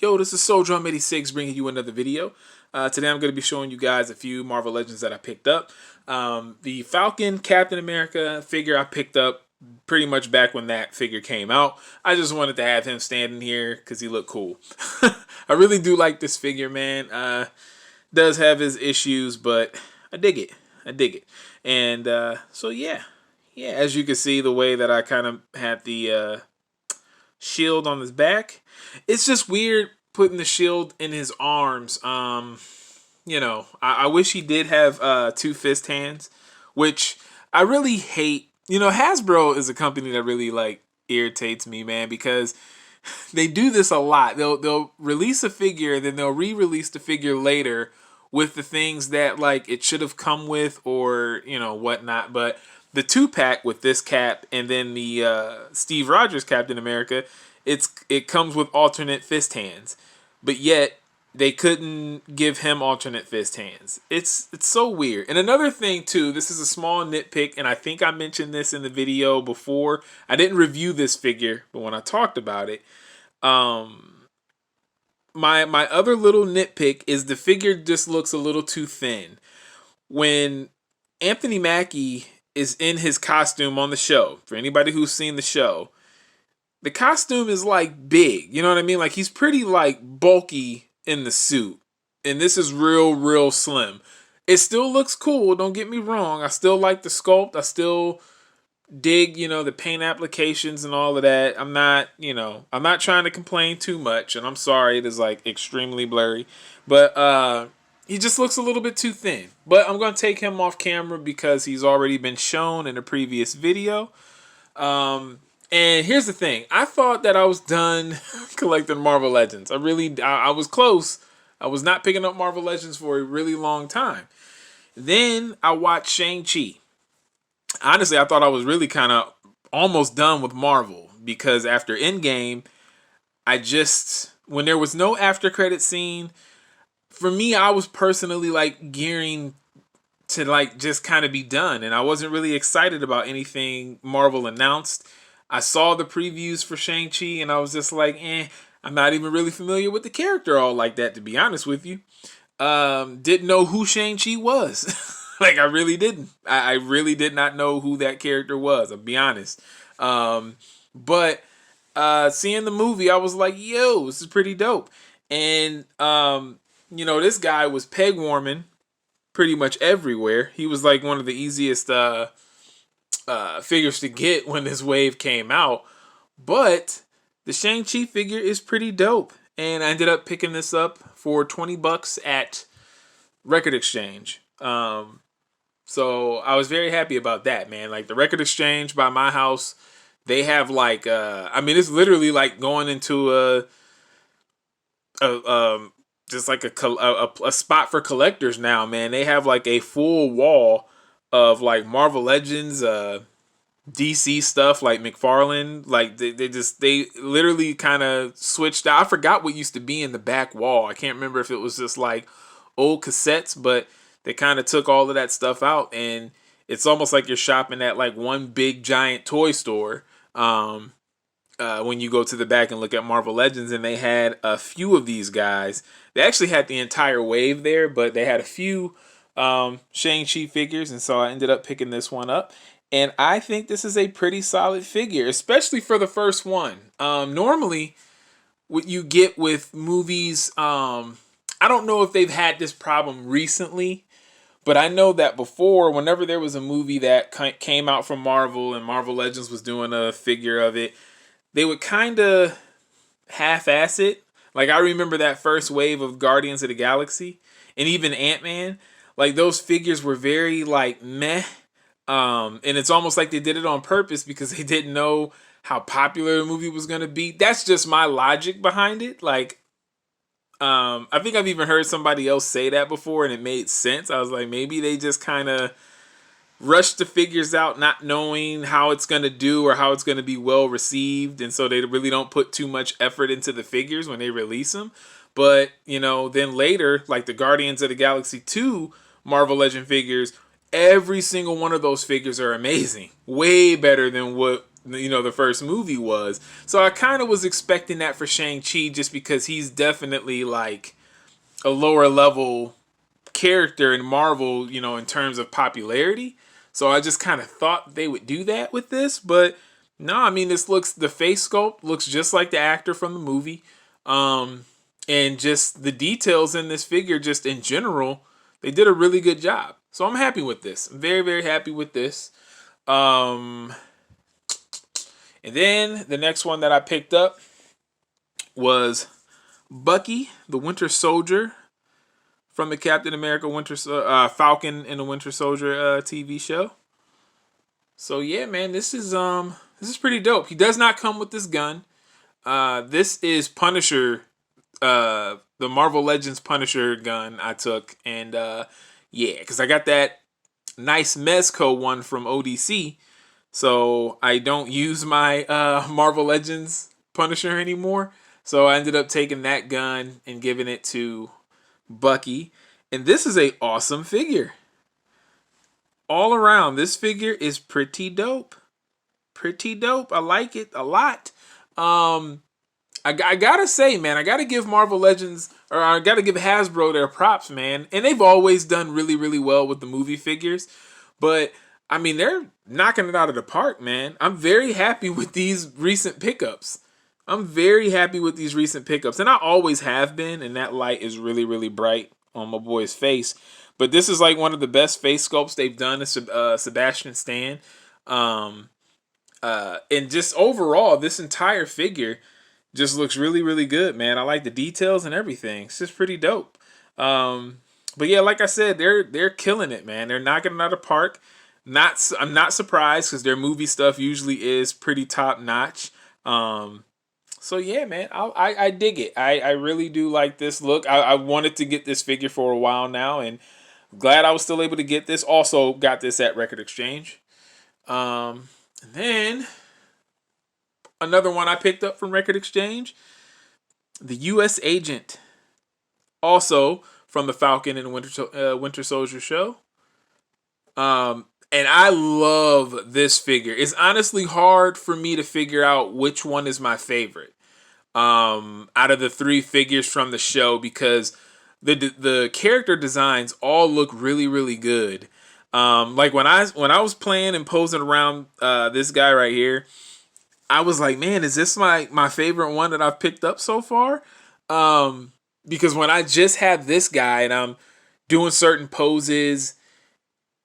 Yo, this is SoulDrum86 bringing you another video. Today I'm going to be showing you guys a few Marvel Legends that I picked up. The Falcon Captain America figure I picked up pretty much back when that figure came out. I just wanted to have him standing here because he looked cool. I really do like this figure, man. Does have his issues, but I dig it. I dig it. And so yeah, as you can see, the way that I kind of had the shield on his back, it's just weird putting the shield in his arms. You know, I wish he did have two fist hands, which I really hate. You know, Hasbro is a company that really like irritates me, man, because they do this a lot. They'll release a figure, then they'll re-release the figure later with the things that like it should have come with, or you know, whatnot. But the 2-pack with this cap and then the Steve Rogers Captain America, it comes with alternate fist hands, but yet they couldn't give him alternate fist hands. It's so weird. And another thing too, this is a small nitpick, and I think I mentioned this in the video before. I didn't review this figure, but when I talked about it, my other little nitpick is the figure just looks a little too thin. When Anthony Mackie is in his costume on the show, for anybody who's seen the show, the costume is like big, you know what I mean? Like he's pretty like bulky in the suit, and this is real slim. It still looks cool, don't get me wrong. I still like the sculpt. I still dig, you know, the paint applications and all of that. I'm not, you know, I'm not trying to complain too much, and I'm sorry it is like extremely blurry, but he just looks a little bit too thin. But I'm going to take him off camera because he's already been shown in a previous video. And here's the thing. I thought that I was done collecting Marvel Legends. I was close. I was not picking up Marvel Legends for a really long time. Then I watched Shang Chi. Honestly, I thought I was really kind of almost done with Marvel because after Endgame, when there was no after credit scene, for me, I was personally like gearing to like just kind of be done, and I wasn't really excited about anything Marvel announced. I saw the previews for Shang Chi, and I was just like, I'm not even really familiar with the character all like that, to be honest with you. Didn't know who Shang Chi was. Like, I really didn't. I really did not know who that character was, I'll be honest. But seeing the movie, I was like, yo, this is pretty dope. And, you know, this guy was peg warming pretty much everywhere. He was like one of the easiest figures to get when this wave came out. But the Shang-Chi figure is pretty dope. And I ended up picking this up for $20 at Record Exchange. So I was very happy about that, man. Like the Record Exchange by my house, they have like I mean, it's literally like going into just like a spot for collectors now, man. They have like a full wall of like Marvel Legends, DC stuff, like McFarlane. Like they literally kind of switched out. I forgot what used to be in the back wall. I can't remember if it was just like old cassettes, but they kind of took all of that stuff out, and it's almost like you're shopping at like one big giant toy store. When you go to the back and look at Marvel Legends, and they had a few of these guys. They actually had the entire wave there, but they had a few Shang-Chi figures, and so I ended up picking this one up. And I think this is a pretty solid figure, especially for the first one. Normally, what you get with movies, I don't know if they've had this problem recently, but I know that before, whenever there was a movie that came out from Marvel and Marvel Legends was doing a figure of it, they would kind of half-ass it. Like, I remember that first wave of Guardians of the Galaxy and even Ant-Man. Like, those figures were very, like, meh. And it's almost like they did it on purpose because they didn't know how popular the movie was going to be. That's just my logic behind it. Like, I think I've even heard somebody else say that before, and it made sense. I was like, maybe they just kind of rushed the figures out not knowing how it's going to do or how it's going to be well received, and so they really don't put too much effort into the figures when they release them. But, you know, then later, like the Guardians of the Galaxy 2 Marvel Legend figures, every single one of those figures are amazing. Way better than what the first movie was. So I kind of was expecting that for Shang-Chi, just because he's definitely like a lower level character in Marvel, in terms of popularity. So I just kind of thought they would do that with this, but no, I mean, the face sculpt looks just like the actor from the movie. And just the details in this figure, just in general, they did a really good job. So I'm happy with this. I'm very, very happy with this. And then the next one that I picked up was Bucky, the Winter Soldier, from the Captain America Falcon and the Winter Soldier TV show. So yeah, man, this is pretty dope. He does not come with this gun. This is Punisher, the Marvel Legends Punisher gun I took, and yeah, because I got that nice Mezco one from ODC, so I don't use my Marvel Legends Punisher anymore. So I ended up taking that gun and giving it to Bucky, and this is a awesome figure. All around, this figure is pretty dope. Pretty dope. I like it a lot. I gotta say, man, I gotta give Marvel Legends, or I gotta give Hasbro their props, man. And they've always done really, really well with the movie figures. But, I mean, they're knocking it out of the park, man. I'm very happy with these recent pickups. And I always have been, and that light is really, really bright on my boy's face. But this is like one of the best face sculpts they've done is Sebastian Stan. And just overall, this entire figure just looks really, really good, man. I like the details and everything. It's just pretty dope. But yeah, like I said, they're killing it, man. They're knocking it out of the park. I'm not surprised, because their movie stuff usually is pretty top notch. So yeah, man, I dig it. I really do like this look. I wanted to get this figure for a while now, and glad I was still able to get this. Also got this at Record Exchange. And then another one I picked up from Record Exchange, the U.S. Agent, also from the Falcon and Winter Soldier show. And I love this figure. It's honestly hard for me to figure out which one is my favorite out of the three figures from the show, because the character designs all look really, really good. Like when I was playing and posing around this guy right here, I was like, man, is this my favorite one that I've picked up so far? Because when I just have this guy and I'm doing certain poses,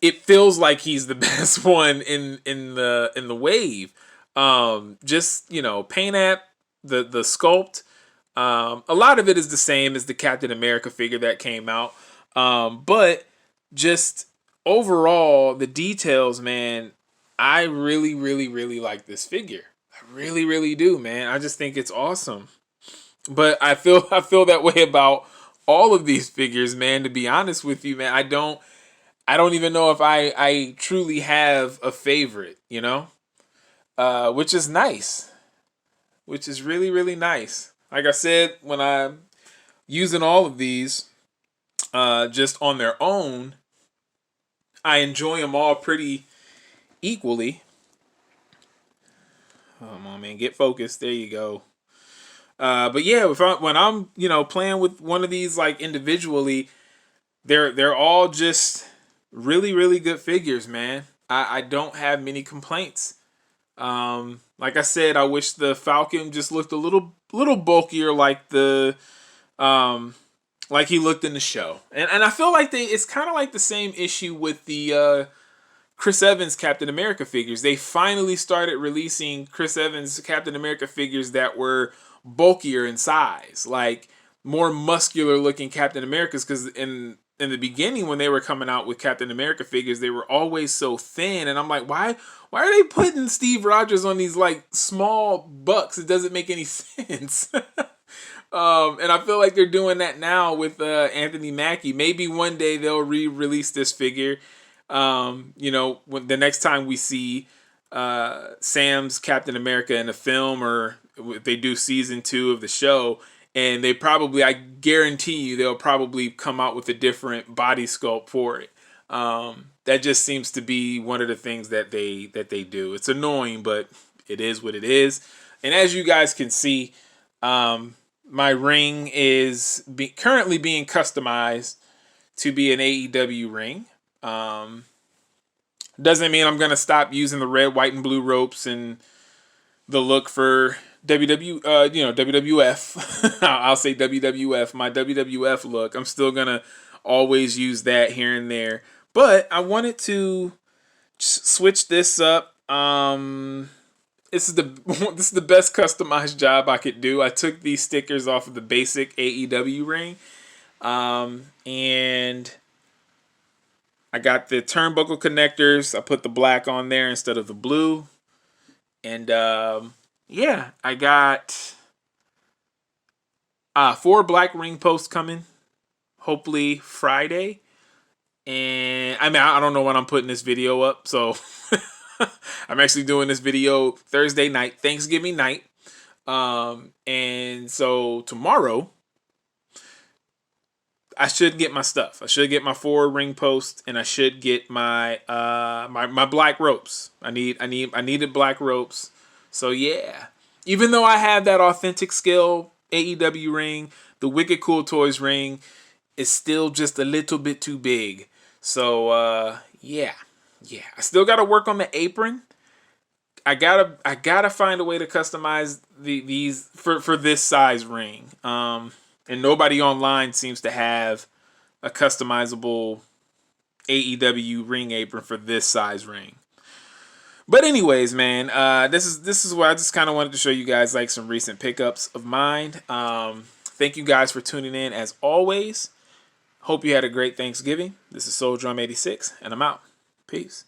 it feels like he's the best one in the wave. Just, paint app, the sculpt. A lot of it is the same as the Captain America figure that came out. But just overall, the details, man, I really, really, really like this figure. I really, really do, man. I just think it's awesome. But I feel that way about all of these figures, man. To be honest with you, man, I don't even know if I truly have a favorite, which is nice, which is really, really nice. Like I said, when I'm using all of these just on their own, I enjoy them all pretty equally. Come on, man, get focused. There you go. But yeah, when I'm playing with one of these like individually, they're all just really, really good figures, man. I don't have many complaints. Like I said, I wish the Falcon just looked a little bulkier, like like he looked in the show. And I feel like it's kind of like the same issue with the Chris Evans Captain America figures. They finally started releasing Chris Evans Captain America figures that were bulkier in size, like more muscular looking Captain Americas, because in the beginning when they were coming out with Captain America figures, they were always so thin, and I'm like, why are they putting Steve Rogers on these like small bucks? It doesn't make any sense. And I feel like they're doing that now with Anthony Mackie. Maybe one day they'll re-release this figure. When the next time we see Sam's Captain America in a film, or if they do season 2 of the show, and I guarantee you they'll probably come out with a different body sculpt for it. That just seems to be one of the things that they do. It's annoying, but it is what it is. And as you guys can see, my ring is currently being customized to be an AEW ring. Doesn't mean I'm gonna stop using the red, white, and blue ropes and the look for WWF. I'll say WWF, my WWF look. I'm still gonna always use that here and there, but I wanted to switch this up. This is the best customized job I could do. I took these stickers off of the basic AEW ring, and I got the turnbuckle connectors. I put the black on there instead of the blue. And yeah, I got 4 black ring posts coming, hopefully Friday. And I mean, I don't know when I'm putting this video up, so I'm actually doing this video Thursday night, Thanksgiving night. And so tomorrow I should get my stuff. I should get my 4 ring posts, and I should get my my black ropes. I needed black ropes. So yeah. Even though I have that authentic scale AEW ring, the Wicked Cool Toys ring is still just a little bit too big. So yeah. I still gotta work on the apron. I gotta find a way to customize these for this size ring. And nobody online seems to have a customizable AEW ring apron for this size ring. But anyways, man, this is what I just kind of wanted to show you guys, like some recent pickups of mine. Thank you guys for tuning in as always. Hope you had a great Thanksgiving. This is Soul Drum 86, and I'm out. Peace.